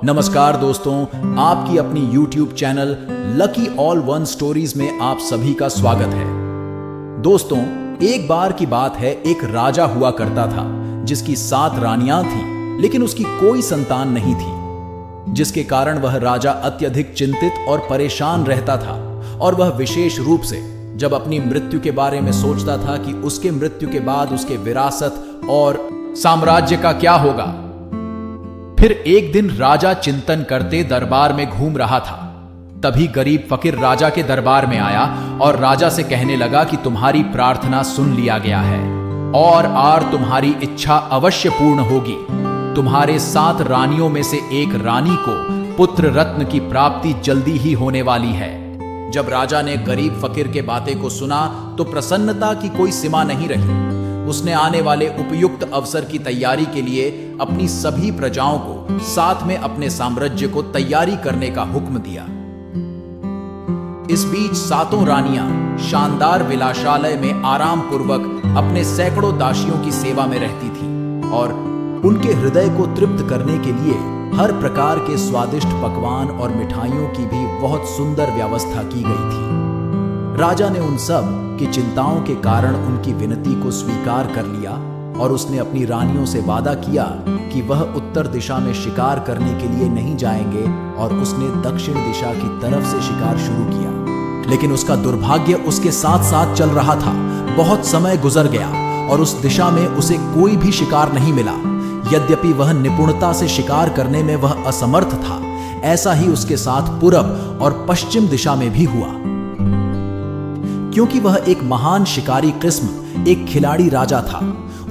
नमस्कार दोस्तों, आपकी अपनी YouTube channel lucky all one stories में आप सभी का स्वागत है। दोस्तों, एक बार की बात है, एक राजा हुआ करता था जिसकी 7 रानियां थीं, लेकिन उसकी कोई संतान नहीं थी, जिसके कारण वह राजा अत्यधिक चिंतित और परेशान रहता था। और वह विशेष रूप से जब अपनी मृत्यु के बारे में सोचता था कि उसके मृत्यु के बाद उसके विरासत और साम्राज्य का क्या होगा। फिर एक दिन राजा चिंतन करते दरबार में घूम रहा था। तभी गरीब फकीर राजा के दरबार में आया और राजा से कहने लगा कि तुम्हारी प्रार्थना सुन लिया गया है और तुम्हारी इच्छा अवश्य पूर्ण होगी। तुम्हारे 7 रानियों में से एक रानी को पुत्र रत्न की प्राप्ति जल्दी ही होने वाली है। जब राजा ने गरीब फकीर के बातें को सुना तो प्रसन्नता की कोई सीमा नहीं रही। उसने आने वाले उपयुक्त अवसर की तैयारी के लिए अपनी सभी प्रजाओं को साथ में अपने साम्राज्य को तैयारी करने का हुक्म दिया। इस बीच 7 रानियां शानदार विलासालय में आराम पूर्वक अपने सैकड़ों दासियों की सेवा में रहती थी और उनके हृदय को तृप्त करने के लिए हर प्रकार के स्वादिष्ट पकवान और मिठाइयों की भी बहुत सुंदर व्यवस्था की गई थी। राजा ने उन सब की चिंताओं के कारण उनकी विनती को स्वीकार कर लिया और उसने अपनी रानियों से वादा किया कि वह उत्तर दिशा में शिकार करने के लिए नहीं जाएंगे और उसने दक्षिण दिशा की तरफ से शिकार शुरू किया। लेकिन उसका दुर्भाग्य उसके साथ साथ चल रहा था। बहुत समय गुजर गया और उस दिशा में उसे कोई भी शिकार नहीं मिला। यद्यपि वह निपुणता से शिकार करने में वह असमर्थ था, ऐसा ही उसके साथ पूरब और पश्चिम दिशा में भी हुआ। क्योंकि वह एक महान शिकारी किस्म, एक खिलाड़ी राजा था,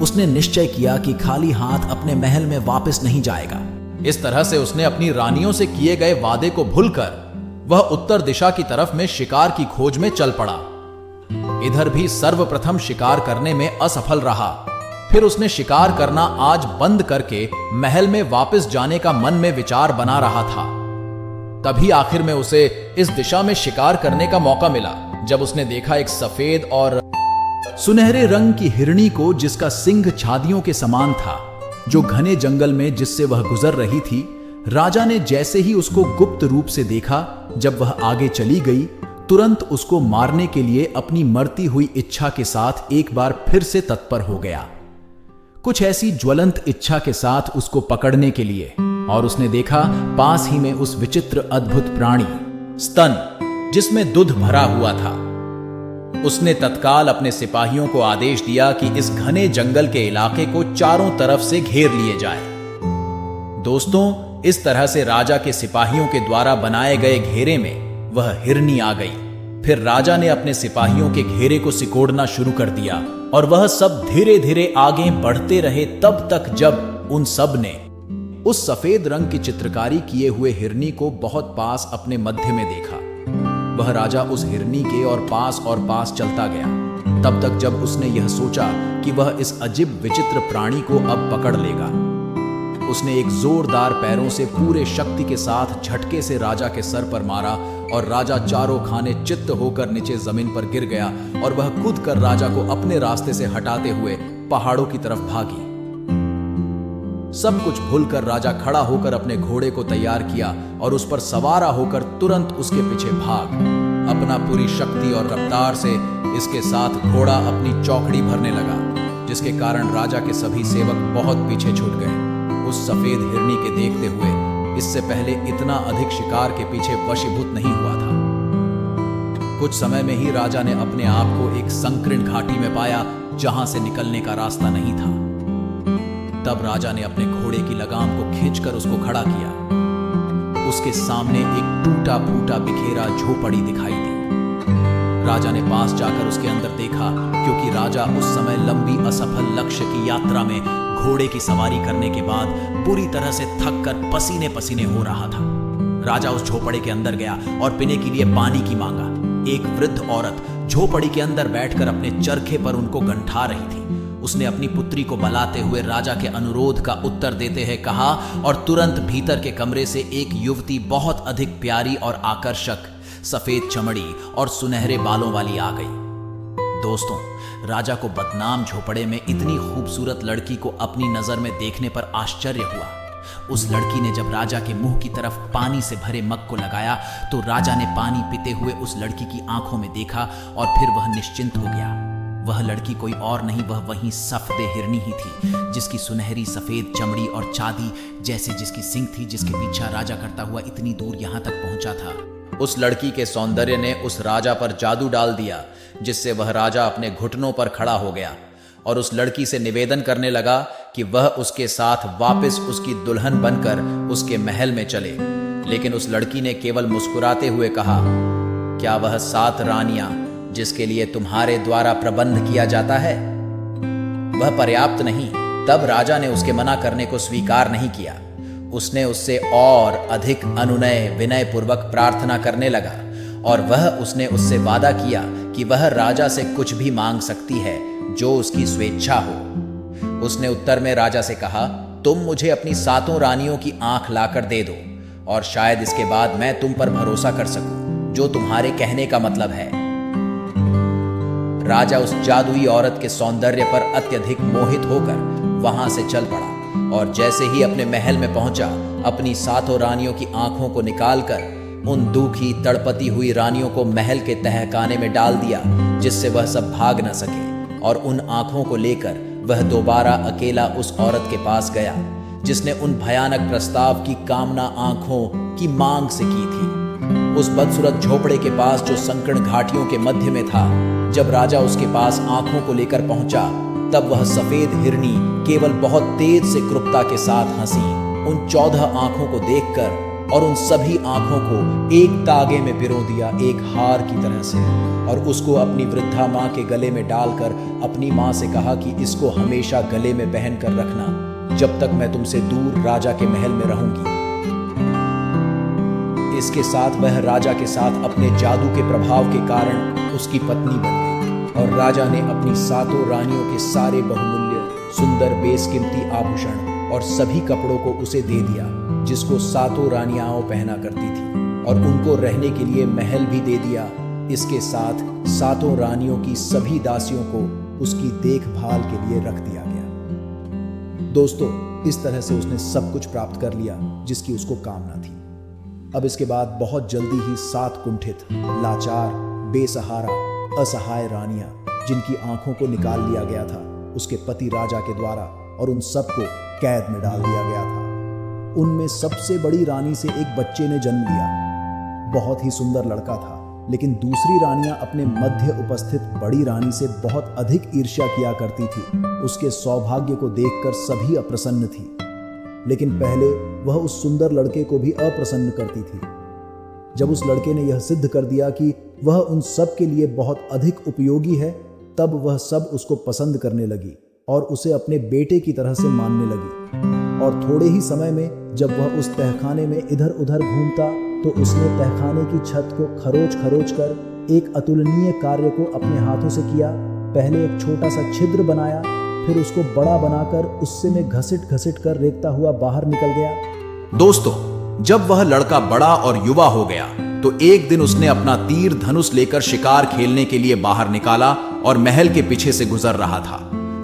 उसने निश्चय किया कि खाली हाथ अपने महल में वापस नहीं जाएगा। इस तरह से उसने अपनी रानियों से किए गए वादे को भूलकर वह उत्तर दिशा की तरफ में शिकार की खोज में चल पड़ा। इधर भी सर्वप्रथम शिकार करने में असफल रहा। फिर उसने शिकार करना आज बंद करके महल में वापस जाने का मन में विचार बना रहा था। तभी आखिर में उसे इस दिशा में शिकार करने का मौका मिला, जब उसने देखा एक सफेद और सुनहरे रंग की हिरनी को, जिसका सिंग छादियों के समान था, जो घने जंगल में जिससे वह गुजर रही थी। राजा ने जैसे ही उसको गुप्त रूप से देखा, जब वह आगे चली गई, तुरंत उसको मारने के लिए अपनी मरती हुई इच्छा के साथ एक बार फिर से तत्पर हो गया, कुछ ऐसी ज्वलंत इच्छा के साथ उसको पकड़ने के लिए। और उसने देखा पास ही में उस विचित्र अद्भुत प्राणी स्तन, जिसमें दूध भरा हुआ था। उसने तत्काल अपने सिपाहियों को आदेश दिया कि इस घने जंगल के इलाके को चारों तरफ से घेर लिए जाए। दोस्तों, इस तरह से राजा के सिपाहियों के द्वारा बनाए गए घेरे में वह हिरनी आ गई। फिर राजा ने अपने सिपाहियों के घेरे को सिकोड़ना शुरू कर दिया और वह सब धीरे धीरे आगे बढ़ते रहे, तब तक जब उन सब ने उस सफेद रंग की चित्रकारी किए हुए हिरनी को बहुत पास अपने मध्य में देखा। वह राजा उस हिरनी के और पास चलता गया, तब तक जब उसने यह सोचा कि वह इस अजीब विचित्र प्राणी को अब पकड़ लेगा। उसने एक जोरदार पैरों से पूरे शक्ति के साथ झटके से राजा के सर पर मारा और राजा चारों खाने चित्त होकर नीचे जमीन पर गिर गया और वह कूद कर राजा को अपने रास्ते से हटाते हुए पहाड़ों की तरफ भागी। सब कुछ भूलकर राजा खड़ा होकर अपने घोड़े को तैयार किया और उस पर सवार होकर तुरंत उसके पीछे भाग अपना पूरी शक्ति और रफ्तार से इसके साथ घोड़ा अपनी चौकड़ी भरने लगा, जिसके कारण राजा के सभी सेवक बहुत पीछे छूट गए। उस सफेद हिरनी के देखते हुए इससे पहले इतना अधिक शिकार के पीछे वशीभूत नहीं हुआ था। कुछ समय में ही राजा ने अपने आप को एक संकीर्ण घाटी में पाया, जहां से निकलने का रास्ता नहीं था। तब राजा ने अपने घोड़े की लगाम को खींचकर उसको खड़ा किया। उसके सामने एक टूटा फूटा बिखेरा झोपड़ी दिखाई दी। राजा ने पास जाकर उसके अंदर देखा, क्योंकि राजा उस समय लंबी असफल लक्ष्य की यात्रा में घोड़े की सवारी करने के बाद पूरी तरह से थक कर पसीने पसीने हो रहा था। राजा उस झोपड़े के अंदर गया और पीने के लिए पानी की मांगा। एक वृद्ध औरत झोपड़ी के अंदर बैठकर अपने चरखे पर उनको गंठा रही थी। उसने अपनी पुत्री को बुलाते हुए राजा के अनुरोध का उत्तर देते हुए कहा और तुरंत भीतर के कमरे से एक युवती बहुत अधिक प्यारी और आकर्षक, सफेद चमड़ी और सुनहरे बालों वाली आ गई। दोस्तों, राजा को बदनाम झोपड़े में इतनी खूबसूरत लड़की को अपनी नजर में देखने पर आश्चर्य हुआ। उस लड़की ने जब राजा के मुंह की तरफ पानी से भरे मग को लगाया तो राजा ने पानी पीते हुए उस लड़की की आंखों में देखा और फिर वह निश्चिंत हो गया। वह लड़की कोई और नहीं, वह वही सफेद हिरनी ही थी, जिसकी सुनहरी सफेद चमड़ी और चांदी जैसे जिसकी सींग थी, जिसके पीछा राजा करता हुआ इतनी दूर यहां तक पहुंचा था। उस लड़की के सौंदर्य ने उस राजा पर जादू डाल दिया, जिससे वह राजा अपने घुटनों पर खड़ा हो गया और उस लड़की से निवेदन करने लगा कि वह उसके साथ वापस उसकी दुल्हन बनकर उसके महल में चले। लेकिन उस लड़की ने केवल मुस्कुराते हुए कहा, क्या वह 7 रानियां जिसके लिए तुम्हारे द्वारा प्रबंध किया जाता है वह पर्याप्त नहीं? तब राजा ने उसके मना करने को स्वीकार नहीं किया। उसने उससे और अधिक अनुनय विनय पूर्वक प्रार्थना करने लगा और उसने उससे वादा किया कि वह राजा से कुछ भी मांग सकती है जो उसकी स्वेच्छा हो। उसने उत्तर में राजा से कहा, तुम मुझे अपनी 7 रानियों की आंख लाकर दे दो और शायद इसके बाद मैं तुम पर भरोसा कर सकूं, जो तुम्हारे कहने का मतलब है। राजा उस जादुई औरत के सौंदर्य पर अत्यधिक मोहित होकर वहां से चल पड़ा और जैसे ही अपने महल में पहुंचा, अपनी 7 रानियों की आंखों को निकालकर उन दुखी तड़पती हुई रानियों को महल के तहखाने में डाल दिया, जिससे वह सब भाग न सके। और उन आंखों को लेकर वह दोबारा अकेला उस औरत के पास गया जिसने उन भयानक प्रस्ताव की कामना आंखों की मांग से की थी। उस बदसूरत झोपड़े के पास जो संकीर्ण घाटियों के मध्य में था, जब राजा उसके पास आंखों को लेकर पहुंचा, तब वह सफेद हिरनी केवल बहुत तेज से क्रूरता के साथ हंसी उन 14 आंखों को देखकर और उन सभी आंखों को एक तागे में पिरो दिया, एक हार की तरह से, और उसको अपनी वृद्धा मां के गले में डालकर अपनी मां से कहा कि इसको हमेशा गले में पहन कर रखना जब तक मैं तुमसे दूर राजा के महल में रहूंगी। इसके साथ वह राजा के साथ अपने जादू के प्रभाव के कारण उसकी पत्नी बन गई और राजा ने अपनी 7 रानियों के सारे बहुमूल्य सुंदर बेशकीमती आभूषण और सभी कपड़ों को उसे दे दिया, जिसको 7 रानियां पहना करती थी, और उनको रहने के लिए महल भी दे दिया। इसके साथ 7 रानियों की सभी दासियों को उसकी देखभाल के लिए रख दिया गया। दोस्तों, इस तरह से उसने सब कुछ प्राप्त कर लिया जिसकी उसको कामना थी। अब इसके बाद बहुत जल्दी ही 7 कुंठित, लाचार, बेसहारा, असहाय रानियां, जिनकी आंखों को निकाल लिया गया था उसके पति राजा के द्वारा, और उन सबको कैद में डाल दिया गया था। उनमें सबसे बड़ी रानी से एक बच्चे ने जन्म लिया। बहुत ही सुंदर लड़का था, लेकिन दूसरी रानियां अपने मध्य उपस्थित बड़ी रानी से बहुत अधिक ईर्ष्या किया करती थी। उसके सौभाग्य को देखकर सभी अप्रसन्न थी, लेकिन पहले वह उस सुंदर लड़के को भी अप्रसन्न करती थी। जब उस लड़के ने यह सिद्ध कर दिया कि वह उन सब के लिए बहुत अधिक उपयोगी है, तब वह सब उसको पसंद करने लगी और उसे अपने बेटे की तरह से मानने लगी। और थोड़े ही समय में जब वह उस तहखाने में इधर उधर घूमता, तो उसने तहखाने की छत को खरोच खरोच कर एक अतुलनीय कार्य को अपने हाथों से किया। पहले एक छोटा सा छिद्र बनाया, फिर उसको बड़ा बनाकर उससे में घसीट घसीट कर रेखता हुआ बाहर निकल गया। दोस्तों, जब वह लड़का बड़ा और युवा हो गया तो एक दिन उसने अपना तीर धनुष लेकर शिकार खेलने के लिए बाहर निकाला और महल के पीछे से गुजर रहा था।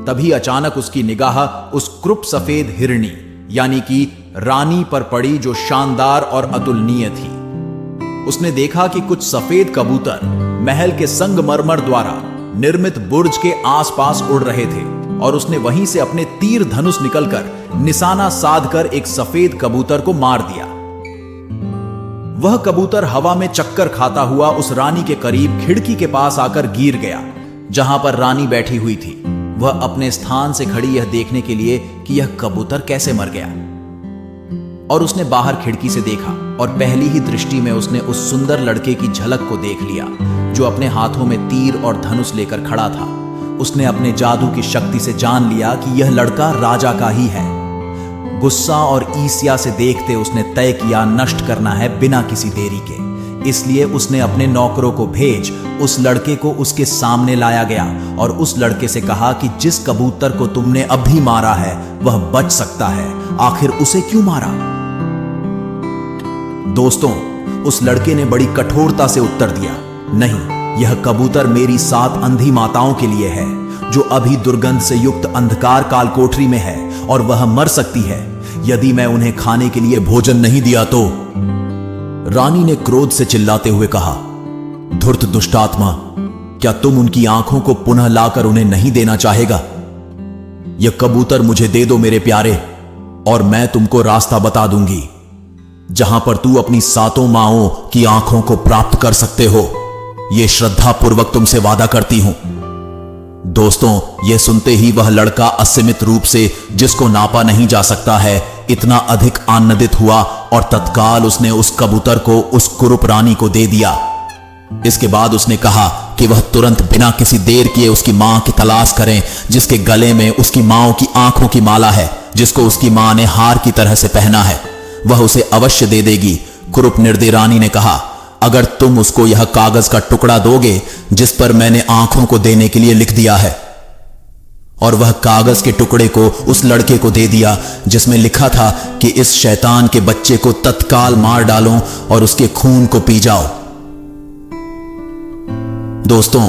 तभी अचानक उसकी निगाह उस क्रूप सफेद हिरनी यानी कि रानी पर पड़ी, जो शानदार और अतुलनीय थी। उसने देखा कि कुछ सफेद कबूतर महल के संगमरमर द्वारा निर्मित बुर्ज के आसपास उड़ रहे थे, और उसने वहीं से अपने तीर धनुष निकलकर निशाना साधकर एक सफेद कबूतर को मार दिया। वह कबूतर हवा में चक्कर खाता हुआ उस रानी के करीब खिड़की के पास आकर गिर गया, जहां पर रानी बैठी हुई थी। वह अपने स्थान से खड़ी यह देखने के लिए कि यह कबूतर कैसे मर गया, और उसने बाहर खिड़की से देखा और पहली ही दृष्टि में उसने उस सुंदर लड़के की झलक को देख लिया, जो अपने हाथों में तीर और धनुष लेकर खड़ा था। उसने अपने जादू की शक्ति से जान लिया कि यह लड़का राजा का ही है। गुस्सा और ईर्ष्या से देखते उसने तय किया नष्ट करना है बिना किसी देरी के। इसलिए उसने अपने नौकरों को भेज उस लड़के को उसके सामने लाया गया और उस लड़के से कहा कि जिस कबूतर को तुमने अभी मारा है वह बच सकता है, आखिर उसे क्यों मारा? दोस्तों, उस लड़के ने बड़ी कठोरता से उत्तर दिया, नहीं, यह कबूतर मेरी 7 अंधी माताओं के लिए है, जो अभी दुर्गंध से युक्त अंधकार काल कोठरी में है और वह मर सकती है। यदि मैं उन्हें खाने के लिए भोजन नहीं दिया तो। रानी ने क्रोध से चिल्लाते हुए कहा, धूर्त दुष्टात्मा, क्या तुम उनकी आंखों को पुनः लाकर उन्हें नहीं देना चाहेगा? यह कबूतर मुझे दे दो मेरे प्यारे, और मैं तुमको रास्ता बता दूंगी जहां पर तू अपनी सातों माओं की आंखों को प्राप्त कर सकते हो। यह श्रद्धापूर्वक तुमसे वादा करती हूं। दोस्तों, यह सुनते ही वह लड़का असीमित रूप से, जिसको नापा नहीं जा सकता है, इतना अधिक आनंदित हुआ और तत्काल उसने उस कबूतर को उस कुरूप रानी को दे दिया। इसके बाद उसने कहा कि वह तुरंत बिना किसी देर किए उसकी मां की तलाश करें, जिसके गले में उसकी मां की आंखों की माला है, जिसको उसकी मां ने हार की तरह से पहना है। वह उसे अवश्य दे देगी। कुरूप निर्दयी रानी ने कहा, अगर तुम उसको यह कागज का टुकड़ा दोगे जिस पर मैंने आंखों को देने के लिए लिख दिया है। और वह कागज के टुकड़े को उस लड़के को दे दिया जिसमें लिखा था कि इस शैतान के बच्चे को तत्काल मार डालो और उसके खून को पी जाओ। दोस्तों,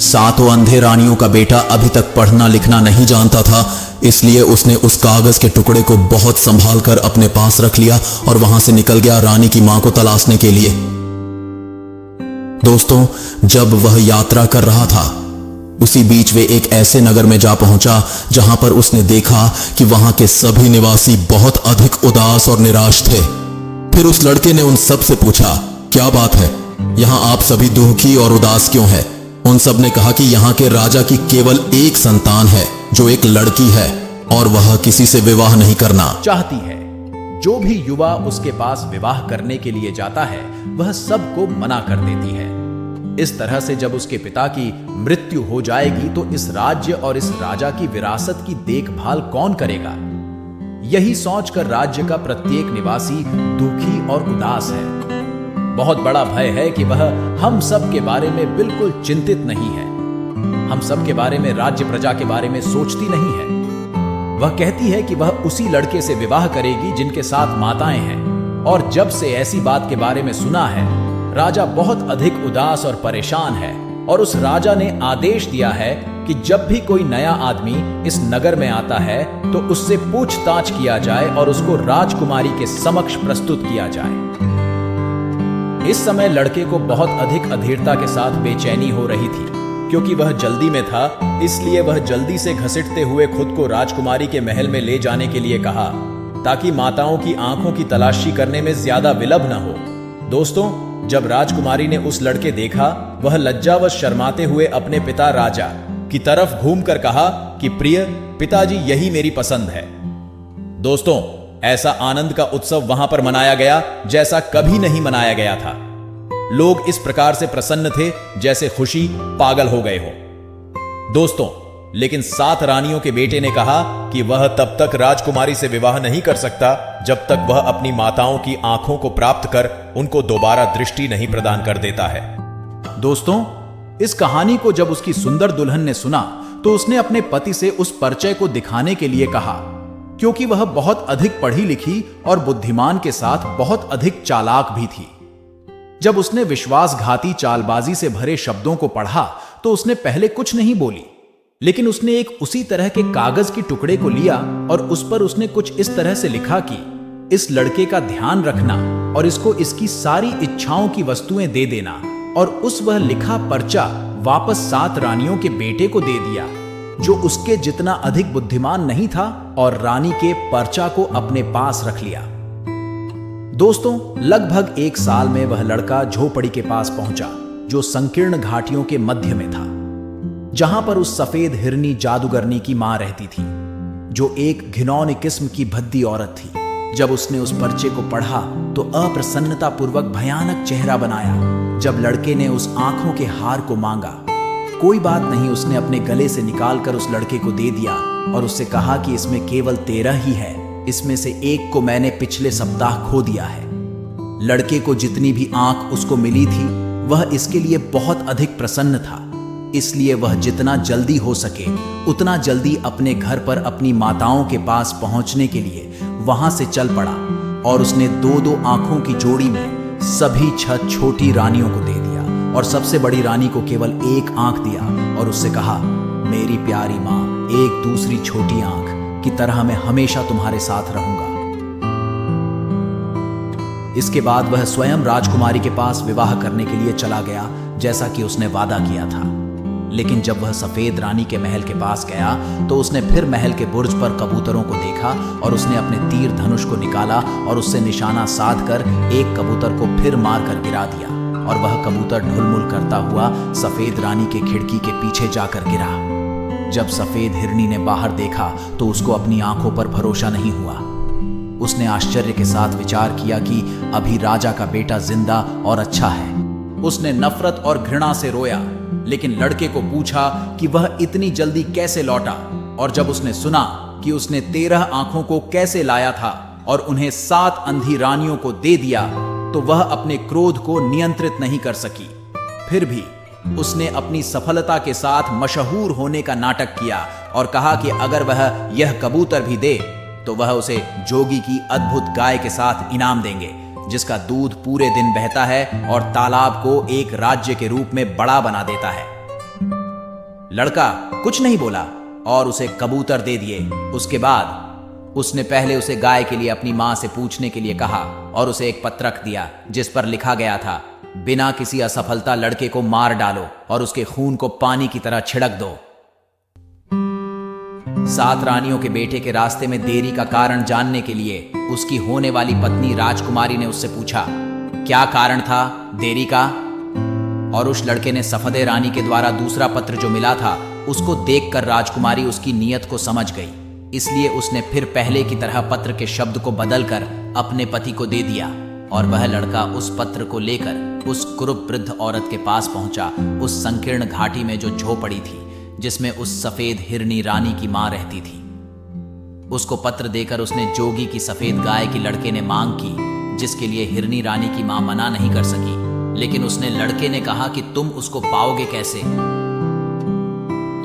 सातों अंधे रानियों का बेटा अभी तक पढ़ना लिखना नहीं जानता था, इसलिए उसने उस कागज के टुकड़े को बहुत संभाल कर अपने पास रख लिया और वहां से निकल गया रानी की मां को तलाशने के लिए। दोस्तों, जब वह यात्रा कर रहा था, उसी बीच वे एक ऐसे नगर में जा पहुंचा जहां पर उसने देखा कि वहां के सभी निवासी बहुत अधिक उदास और निराश थे। फिर उस लड़के ने उन सब से पूछा, क्या बात है, यहां आप सभी दुखी और उदास क्यों हैं? उन सब ने कहा कि यहां के राजा की केवल एक संतान है, जो एक लड़की है, और वह किसी से विवाह नहीं करना चाहती है। जो भी युवा उसके पास विवाह करने के लिए जाता है, वह सबको मना कर देती है। इस तरह से जब उसके पिता की मृत्यु हो जाएगी तो इस राज्य और इस राजा की विरासत की देखभाल कौन करेगा? यही सोचकर राज्य का प्रत्येक निवासी दुखी और उदास है। बहुत बड़ा भय है कि वह हम सब के बारे में बिल्कुल चिंतित नहीं है। हम सब के बारे में, राज्य प्रजा के बारे में सोचती नहीं है। वह कहती है कि वह उसी लड़के से विवाह करेगी जिनके साथ माताएं हैं। और जब से ऐसी बात के बारे में सुना है, राजा बहुत अधिक उदास और परेशान है। और उस राजा ने आदेश दिया है कि जब भी कोई नया आदमी इस नगर में आता है तो उससे पूछताछ किया जाए और उसको राजकुमारी के समक्ष प्रस्तुत किया जाए। इस समय लड़के को बहुत अधिक अधीरता के साथ बेचैनी हो रही थी, क्योंकि वह जल्दी में था। इसलिए वह जल्दी से घसीटते हुए खुद को राजकुमारी के महल में ले जाने के लिए कहा, ताकि माताओं की आंखों की तलाशी करने में ज्यादा विलंब न हो। दोस्तों, जब राजकुमारी ने उस लड़के देखा, वह लज्जावश शर्माते हुए अपने पिता राजा की तरफ घूमकर कहा कि प्रिय पिताजी, यही मेरी पसंद है। दोस्तों, ऐसा आनंद का उत्सव वहां पर मनाया गया जैसा कभी नहीं मनाया गया था। लोग इस प्रकार से प्रसन्न थे जैसे खुशी पागल हो गए हो। दोस्तों, लेकिन 7 रानियों के बेटे ने कहा कि वह तब तक राजकुमारी से विवाह नहीं कर सकता जब तक वह अपनी माताओं की आंखों को प्राप्त कर उनको दोबारा दृष्टि नहीं प्रदान कर देता है। दोस्तों, इस कहानी को जब उसकी सुंदर दुल्हन ने सुना तो उसने अपने पति से उस परिचय को दिखाने के लिए कहा, क्योंकि वह बहुत अधिक पढ़ी लिखी और बुद्धिमान के साथ बहुत अधिक चालाक भी थी। जब उसने विश्वासघाती चालबाजी से भरे शब्दों को पढ़ा तो उसने पहले कुछ नहीं बोली, लेकिन उसने एक उसी तरह के कागज के टुकड़े को लिया और उस पर उसने कुछ इस तरह से लिखा कि इस लड़के का ध्यान रखना और इसको इसकी सारी इच्छाओं की वस्तुएं दे देना। और उस वह लिखा पर्चा वापस 7 रानियों के बेटे को दे दिया, जो उसके जितना अधिक बुद्धिमान नहीं था, और रानी के पर्चा को अपने पास रख लिया। दोस्तों, लगभग 1 साल में वह लड़का झोपड़ी के पास पहुंचा, जो संकीर्ण घाटियों के मध्य में था, जहां पर उस सफेद हिरनी जादूगरनी की मां रहती थी, जो एक घिनौनी किस्म की भद्दी औरत थी। जब उसने उस पर्चे को पढ़ा तो अप्रसन्नता पूर्वक भयानक चेहरा बनाया। जब लड़के ने उस आंखों के हार को मांगा, कोई बात नहीं, उसने अपने गले से निकालकर उस लड़के को दे दिया और उससे कहा कि इसमें केवल 13 ही है, इसमें से एक को मैंने पिछले सप्ताह खो दिया है। लड़के को जितनी भी आंख उसको मिली थी, वह इसके लिए बहुत अधिक प्रसन्न था। इसलिए वह जितना जल्दी हो सके उतना जल्दी अपने घर पर अपनी माताओं के पास पहुंचने के लिए वहां से चल पड़ा। और उसने 2-2 आंखों की जोड़ी में सभी 6 छोटी रानियों को दे दिया और सबसे बड़ी रानी को केवल 1 आंख दिया और उससे कहा, मेरी प्यारी माँ, एक दूसरी छोटी आंख की तरह मैं हमेशा तुम्हारे साथ रहूंगा। इसके बाद वह स्वयं राजकुमारी के पास विवाह करने के लिए चला गया, जैसा कि उसने वादा किया था। लेकिन जब वह सफेद रानी के महल के पास गया तो उसने फिर महल के बुर्ज पर कबूतरों को देखा और उसने अपने तीर धनुष को निकाला और उससे निशाना साध कर एक कबूतर को फिर मार कर गिरा दिया और वह कबूतर ढुलमुल करता हुआ सफेद रानी के खिड़की के पीछे जाकर गिरा। जब सफेद हिरनी ने बाहर देखा तो उसको अपनी आंखों पर भरोसा नहीं हुआ। उसने आश्चर्य के साथ विचार किया कि अभी राजा का बेटा जिंदा और अच्छा है। उसने नफरत और घृणा से रोया, लेकिन लड़के को पूछा कि वह इतनी जल्दी कैसे लौटा, और जब उसने सुना कि उसने 13 आंखों को कैसे लाया था और उन्हें 7 अंधी रानियों को दे दिया, तो वह अपने क्रोध को नियंत्रित नहीं कर सकी। फिर भी उसने अपनी सफलता के साथ मशहूर होने का नाटक किया और कहा कि अगर वह यह कबूतर भी दे तो वह उसे जोगी की अद्भुत गाय के साथ इनाम देंगे, जिसका दूध पूरे दिन बहता है और तालाब को एक राज्य के रूप में बड़ा बना देता है। लड़का कुछ नहीं बोला और उसे कबूतर दे दिए। उसके बाद उसने पहले उसे गाय के लिए अपनी मां से पूछने के लिए कहा और उसे एक पत्रक दिया जिस पर लिखा गया था, बिना किसी असफलता लड़के को मार डालो और उसके खून को पानी की तरह छिड़क दो। 7 रानियों के बेटे के रास्ते में देरी का कारण जानने के लिए उसकी होने वाली पत्नी राजकुमारी ने उससे पूछा, क्या कारण था देरी का? और उस लड़के ने सफदे रानी के द्वारा दूसरा पत्र जो मिला था उसको देखकर राजकुमारी उसकी नीयत को समझ गई, इसलिए उसने फिर पहले की तरह पत्र के शब्द को बदलकर अपने पति को दे दिया और वह लड़का उस पत्र को लेकर उस कुरूप वृद्ध औरत के पास पहुंचा, उस संकीर्ण घाटी में जो झोपड़ी थी जिसमें उस सफेद हिरनी रानी की मां रहती थी। उसको पत्र देकर उसने जोगी की सफेद गाय की लड़के ने मांग की, जिसके लिए हिरनी रानी की मां मना नहीं कर सकी। लेकिन उसने लड़के ने कहा कि तुम उसको पाओगे कैसे?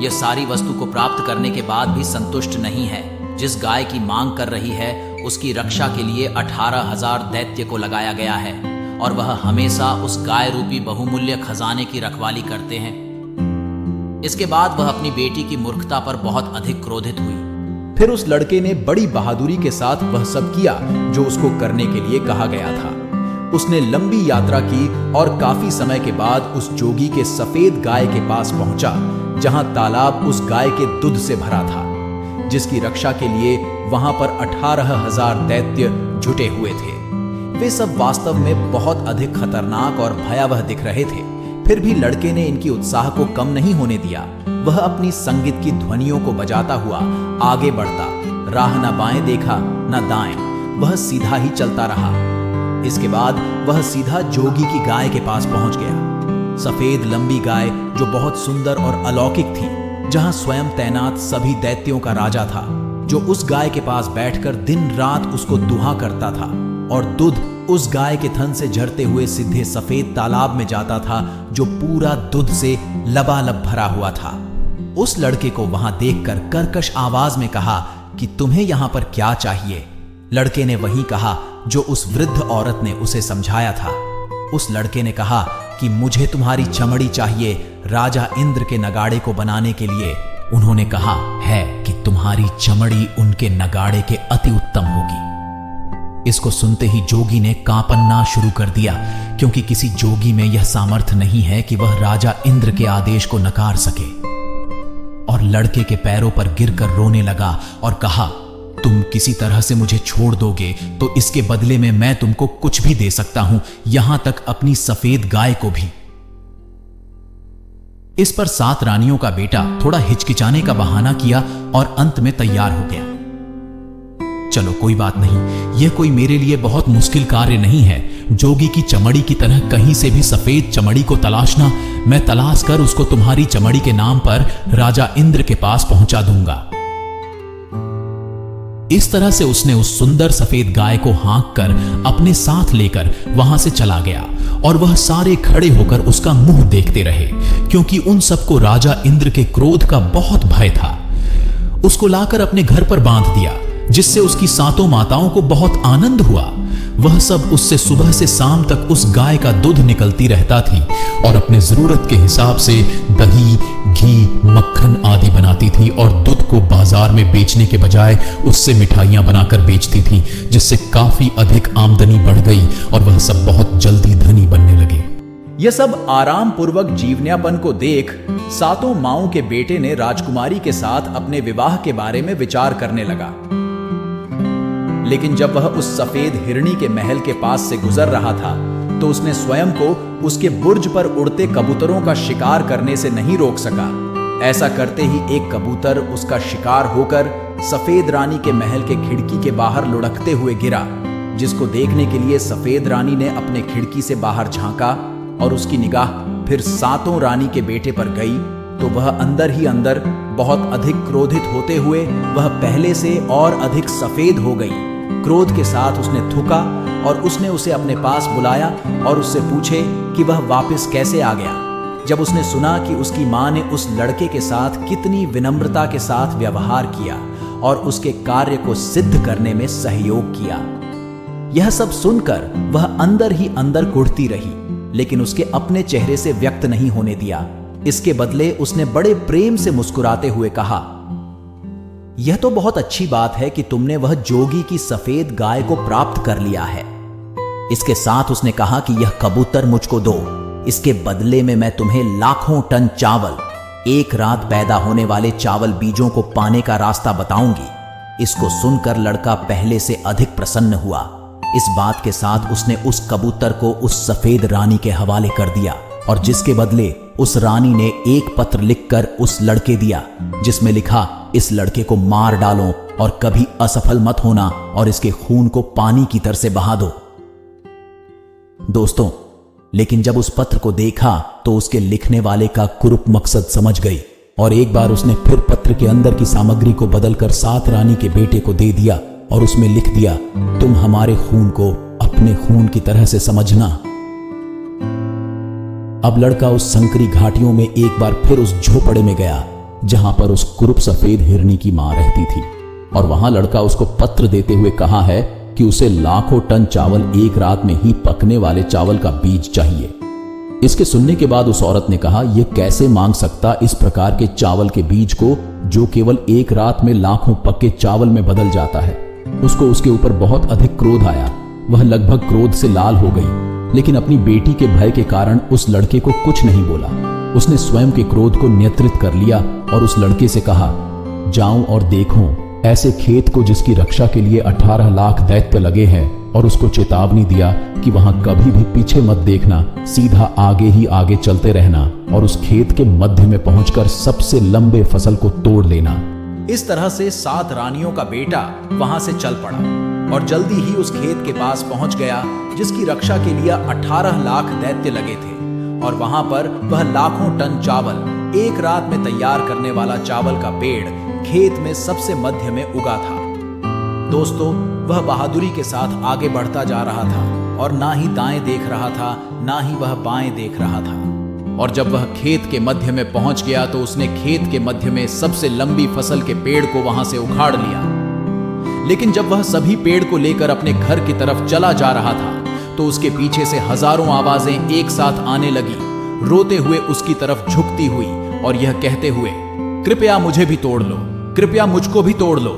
यह सारी वस्तु को प्राप्त करने के बाद भी संतुष्ट नहीं है। जिस गाय की मांग कर रही है उसकी रक्षा के लिए 18,000 दैत्य को लगाया गया है और वह हमेशा उस गाय रूपी बहुमूल्य खजाने की रखवाली करते हैं। इसके बाद वह अपनी बेटी की मूर्खता पर बहुत अधिक क्रोधित हुई। फिर उस लड़के ने बड़ी बहादुरी के साथ वह सब किया जो उसको करने के लिए कहा गया था। उसने लंबी यात्रा की और काफी समय के बाद उस जोगी के सफेद गाय के पास पहुंचा, जहां तालाब उस गाय के दूध से भरा था, जिसकी रक्षा के लिए वहां पर 18,000 दैत्य जुटे हुए थे। वे सब वास्तव में बहुत अधिक खतरनाक और भयावह दिख रहे थे। फिर भी लड़के ने इनकी उत्साह को कम नहीं होने दिया। वह अपनी संगीत की ध्वनियों को बजाता हुआ आगे बढ़ता, राह न बाएं देखा न दाएं, वह सीधा ही चलता रहा। इसके बाद वह सीधा जोगी की गाय के पास पहुंच गया। सफेद लंबी गाय जो बहुत सुंदर और अलौकिक थी, जहां स्वयं तैनात सभी दैत्यों का राजा था, जो उस गाय के पास बैठकर दिन रात उसको दुहा करता था और दूध उस गाय के थन से झरते हुए सीधे सफेद तालाब में जाता था, जो पूरा दूध से लबालब भरा हुआ था। उस लड़के को वहां देखकर कर्कश आवाज में कहा कि तुम्हें यहां पर क्या चाहिए? लड़के ने वही कहा जो उस वृद्ध औरत ने उसे समझाया था। उस लड़के ने कहा कि मुझे तुम्हारी चमड़ी चाहिए राजा इंद्र के नगाड़े को बनाने के लिए। उन्होंने कहा है कि तुम्हारी चमड़ी उनके नगाड़े के अति उत्तम होगी। इसको सुनते ही जोगी ने कांपना शुरू कर दिया, क्योंकि किसी जोगी में यह सामर्थ्य नहीं है कि वह राजा इंद्र के आदेश को नकार सके। और लड़के के पैरों पर गिरकर रोने लगा और कहा, तुम किसी तरह से मुझे छोड़ दोगे तो इसके बदले में मैं तुमको कुछ भी दे सकता हूं, यहां तक अपनी सफेद गाय को भी। इस पर 7 रानियों का बेटा थोड़ा हिचकिचाने का बहाना किया और अंत में तैयार हो गया। चलो कोई बात नहीं, यह कोई मेरे लिए बहुत मुश्किल कार्य नहीं है। जोगी की चमड़ी की तरह कहीं से भी सफेद चमड़ी को तलाशना, मैं तलाश कर उसको तुम्हारी चमड़ी के नाम पर राजा इंद्र के पास पहुंचा दूंगा। इस तरह से उसने उस सुंदर सफेद गाय को हाँक कर अपने साथ लेकर वहां से चला गया और वह सारे खड़े होकर उसका मुंह देखते रहे, क्योंकि उन सबको राजा इंद्र के क्रोध का बहुत भय था। उसको लाकर अपने घर पर बांध दिया, जिससे उसकी सातों माताओं को बहुत आनंद हुआ। वह सब उससे सुबह से शाम तक उस गाय का दूध निकलती रहता थी और अपने जरूरत के हिसाब से दही, घी, मक्खन आदि बनाती थी और दूध को बाजार में बेचने के बजाय उससे मिठाइयां बनाकर बेचती थी, जिससे काफी अधिक आमदनी बढ़ गई और वह सब बहुत जल्दी धनी बनने लगे। यह सब आराम पूर्वक जीवनयापन को देख सातों माओं के बेटे ने राजकुमारी के साथ अपने विवाह के बारे में विचार करने लगा। लेकिन जब वह उस सफेद हिरणी के महल के पास से गुजर रहा था तो उसने स्वयं को उसके बुर्ज पर उड़ते कबूतरों का शिकार करने से नहीं रोक सका। ऐसा करते ही एक कबूतर उसका शिकार होकर सफेद रानी के महल के खिड़की के बाहर लुढ़कते हुए गिरा, जिसको देखने के लिए सफेद रानी ने अपने खिड़की से बाहर झांका और उसकी निगाह फिर सातों रानी के बेटे पर गई तो वह अंदर ही अंदर बहुत अधिक क्रोधित होते हुए वह पहले से और अधिक सफेद हो गई। क्रोध के साथ उसने थूका और उसने उसे अपने पास बुलाया और उससे पूछे कि वह वापस कैसे आ गया। जब उसने सुना कि उसकी मां ने उस लड़के के साथ कितनी विनम्रता के साथ व्यवहार किया और उसके कार्य को सिद्ध करने में सहयोग किया, यह सब सुनकर वह अंदर ही अंदर कुढ़ती रही, लेकिन उसके अपने चेहरे से व्यक्त नहीं होने दिया। इसके बदले उसने बड़े प्रेम से मुस्कुराते हुए कहा, यह तो बहुत अच्छी बात है कि तुमने वह जोगी की सफेद गाय को प्राप्त कर लिया है। इसके साथ उसने कहा कि यह कबूतर मुझको दो, इसके बदले में मैं तुम्हें लाखों टन चावल, एक रात पैदा होने वाले चावल बीजों को पाने का रास्ता बताऊंगी। इसको सुनकर लड़का पहले से अधिक प्रसन्न हुआ। इस बात के साथ उसने उस कबूतर को उस सफेद रानी के हवाले कर दिया और जिसके बदले उस रानी ने एक पत्र लिखकर उस लड़के दिया, जिसमें लिखा, इस लड़के को मार डालो और कभी असफल मत होना और इसके खून को पानी की तरह से बहा दो। दोस्तों, लेकिन जब उस पत्र को देखा तो उसके लिखने वाले का कुरूप मकसद समझ गई और एक बार उसने फिर पत्र के अंदर की सामग्री को बदलकर सात रानी के बेटे को दे दिया और उसमें लिख दिया, तुम हमारे खून को अपने खून की तरह से समझना। अब लड़का उस संकरी घाटियों में एक बार फिर उस झोपड़े में गया जहां पर उस कुरूप सफेद हिरनी की मां रहती थी और वहां लड़का उसको पत्र देते हुए कहा है कि उसे लाखों टन चावल एक रात में ही पकने वाले चावल का बीज चाहिए। इसके सुनने के बाद उस औरत ने कहा, यह कैसे मांग सकता इस प्रकार के चावल के बीज को जो केवल एक रात में लाखों पक्के चावल में बदल जाता है। उसको उसके ऊपर बहुत अधिक क्रोध आया। वह लगभग क्रोध से लाल हो गई, लेकिन अपनी बेटी के भय के कारण उस लड़के को कुछ नहीं बोला। उसने स्वयं के क्रोध को नियंत्रित कर लिया और उस लड़के से कहा, जाऊं और देखूं ऐसे खेत को जिसकी रक्षा के लिए 18 लाख दैत्य लगे हैं, और उसको चेतावनी दिया कि वहां कभी भी पीछे मत देखना, सीधा आगे ही आगे चलते रहना और उस खेत के मध्य में पहुंचकर सबसे लंबे फसल को तोड़ लेना। इस तरह से सात रानियों का बेटा वहां से चल पड़ा और जल्दी ही उस खेत के पास पहुंच गया जिसकी रक्षा के लिए 18 लाख दैत्य लगे थे और वहां पर वह लाखों टन चावल एक रात में तैयार करने वाला चावल का पेड़ खेत में सबसे मध्य में उगा था। दोस्तों, वह बहादुरी के साथ आगे बढ़ता जा रहा था और ना ही दाएं देख रहा था, ना ही वह बाएं देख रहा था। और जब वह खेत के मध्य में पहुंच गया तो उसने खेत के मध्य में सबसे लंबी फसल के पेड़ को वहां से उखाड़ लिया। लेकिन जब वह सभी पेड़ को लेकर अपने घर की तरफ चला जा रहा था तो उसके पीछे से हजारों आवाजें एक साथ आने लगी, रोते हुए उसकी तरफ झुकती हुई और यह कहते हुए, कृपया मुझे भी तोड़ लो, कृपया मुझको भी तोड़ लो।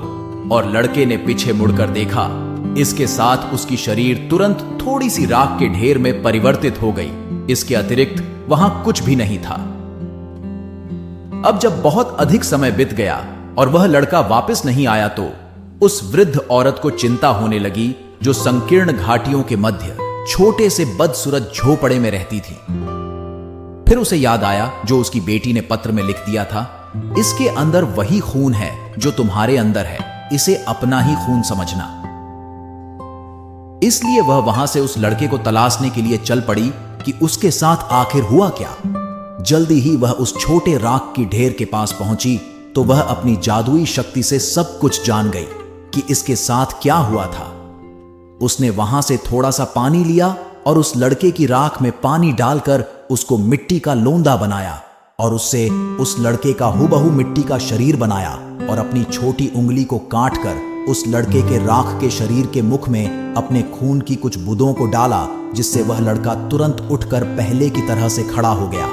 और लड़के ने पीछे मुड़कर देखा। इसके साथ उसकी शरीर तुरंत थोड़ी सी राख के ढेर में परिवर्तित हो गई। इसके अतिरिक्त वहां कुछ भी नहीं था। अब जब बहुत अधिक समय बीत गया और वह लड़का वापस नहीं आया तो उस वृद्ध औरत को चिंता होने लगी जो संकीर्ण घाटियों के मध्य छोटे से बदसूरत झोपड़े में रहती थी। फिर उसे याद आया जो उसकी बेटी ने पत्र में लिख दिया था, इसके अंदर वही खून है जो तुम्हारे अंदर है, इसे अपना ही खून समझना। इसलिए वह वहां से उस लड़के को तलाशने के लिए चल पड़ी कि उसके साथ आखिर हुआ क्या। जल्दी ही वह उस छोटे राख की ढेर के पास पहुंची तो वह अपनी जादुई शक्ति से सब कुछ जान गई कि इसके साथ क्या हुआ था। उसने वहां से थोड़ा सा पानी लिया और उस लड़के की राख में पानी डालकर उसको मिट्टी का लोंदा बनाया और उससे उस लड़के का हुबहू मिट्टी का शरीर बनाया और अपनी छोटी उंगली को काटकर उस लड़के के राख के शरीर के मुख में अपने खून की कुछ बूंदों को डाला, जिससे वह लड़का तुरंत उठकर पहले की तरह से खड़ा हो गया।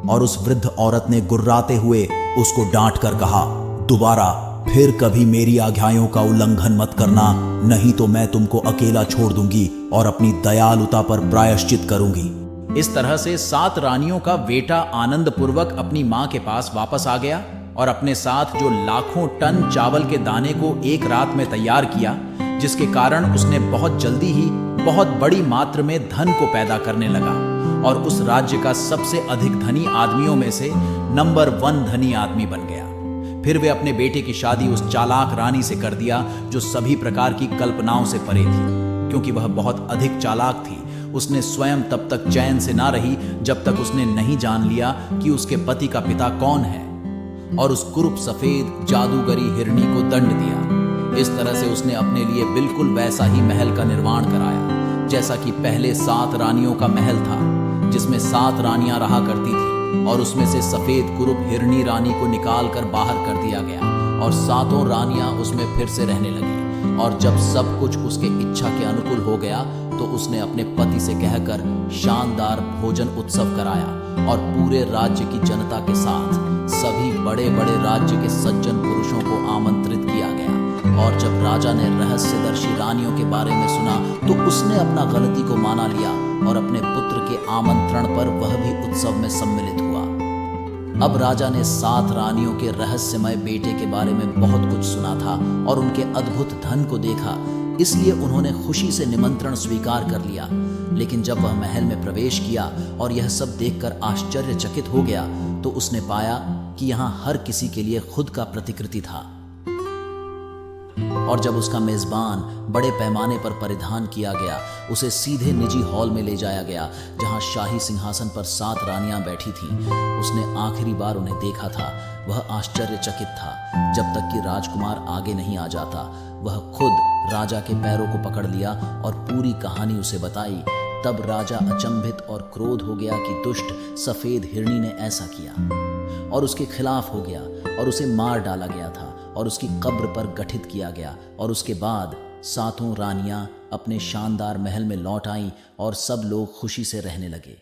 और उस वृद्ध औरत ने गुर्राते हुए उसको डांट कर कहा, दोबारा फिर कभी मेरी आज्ञाओं का उल्लंघन मत करना, नहीं तो मैं तुमको अकेला छोड़ दूंगी और अपनी दयालुता पर प्रायश्चित करूंगी। इस तरह से 7 रानियों का बेटा आनंद पूर्वक अपनी मां के पास वापस आ गया और अपने साथ जो लाखों टन चावल के दाने को एक रात में तैयार किया, जिसके कारण उसने बहुत जल्दी ही बहुत बड़ी मात्रा में धन को पैदा करने लगा और उस राज्य का सबसे अधिक धनी आदमियों में से नंबर 1 धनी आदमी बन गया। फिर वे अपने बेटे की शादी उस चालाक रानी से कर दिया जो सभी प्रकार की कल्पनाओं से परे थी। क्योंकि वह बहुत अधिक चालाक थी, उसने स्वयं तब तक चैन से ना रही जब तक उसने नहीं जान लिया कि उसके पति का पिता कौन है, और उस कुरूप सफेद जादूगरी हिरनी को दंड दिया। इस तरह से उसने अपने लिए बिल्कुल वैसा ही महल का निर्माण कराया जैसा कि पहले 7 रानियों का महल था, जिसमें 7 रानियां रहा करती थी, और उसमें से सफेद कुरूप हिरनी रानी को निकाल कर बाहर कर दिया गया और 7 रानियां उसमें फिर से रहने लगी। और जब सब कुछ उसके इच्छा के अनुकूल हो गया तो उसने अपने पति से कहकर शानदार भोजन उत्सव कराया और पूरे राज्य की जनता के साथ सभी बड़े बड़े राज्य के सज्जन पुरुषों को आमंत्रित किया गया। और जब राजा ने रहस्यदर्शी रानियों के बारे में सुना तो उसने अपना गलती को माना लिया और अपने पुत्र के आमंत्रण पर वह भी उत्सव में सम्मिलित हुआ। अब राजा ने 7 रानियों के रहस्यमय बेटे के बारे में बहुत कुछ सुना था और उनके अद्भुत धन को देखा, इसलिए उन्होंने खुशी से निमंत्रण स्वीकार कर लिया। लेकिन जब वह महल में प्रवेश किया और यह सब देखकर आश्चर्यचकित हो गया तो उसने पाया कि यहाँ हर किसी के लिए खुद का प्रतिकृति था। और जब उसका मेजबान बड़े पैमाने पर परिधान किया गया, उसे सीधे निजी हॉल में ले जाया गया जहां शाही सिंहासन पर 7 रानियां बैठी थीं। उसने आखिरी बार उन्हें देखा था। वह आश्चर्यचकित था जब तक कि राजकुमार आगे नहीं आ जाता। वह खुद राजा के पैरों को पकड़ लिया और पूरी कहानी उसे बताई। तब राजा अचंभित और क्रोध हो गया कि दुष्ट सफेद हिरनी ने ऐसा किया और उसके खिलाफ हो गया और उसे मार डाला गया था और उसकी कब्र पर गठित किया गया। और उसके बाद 7 रानियां अपने शानदार महल में लौट आईं और सब लोग खुशी से रहने लगे।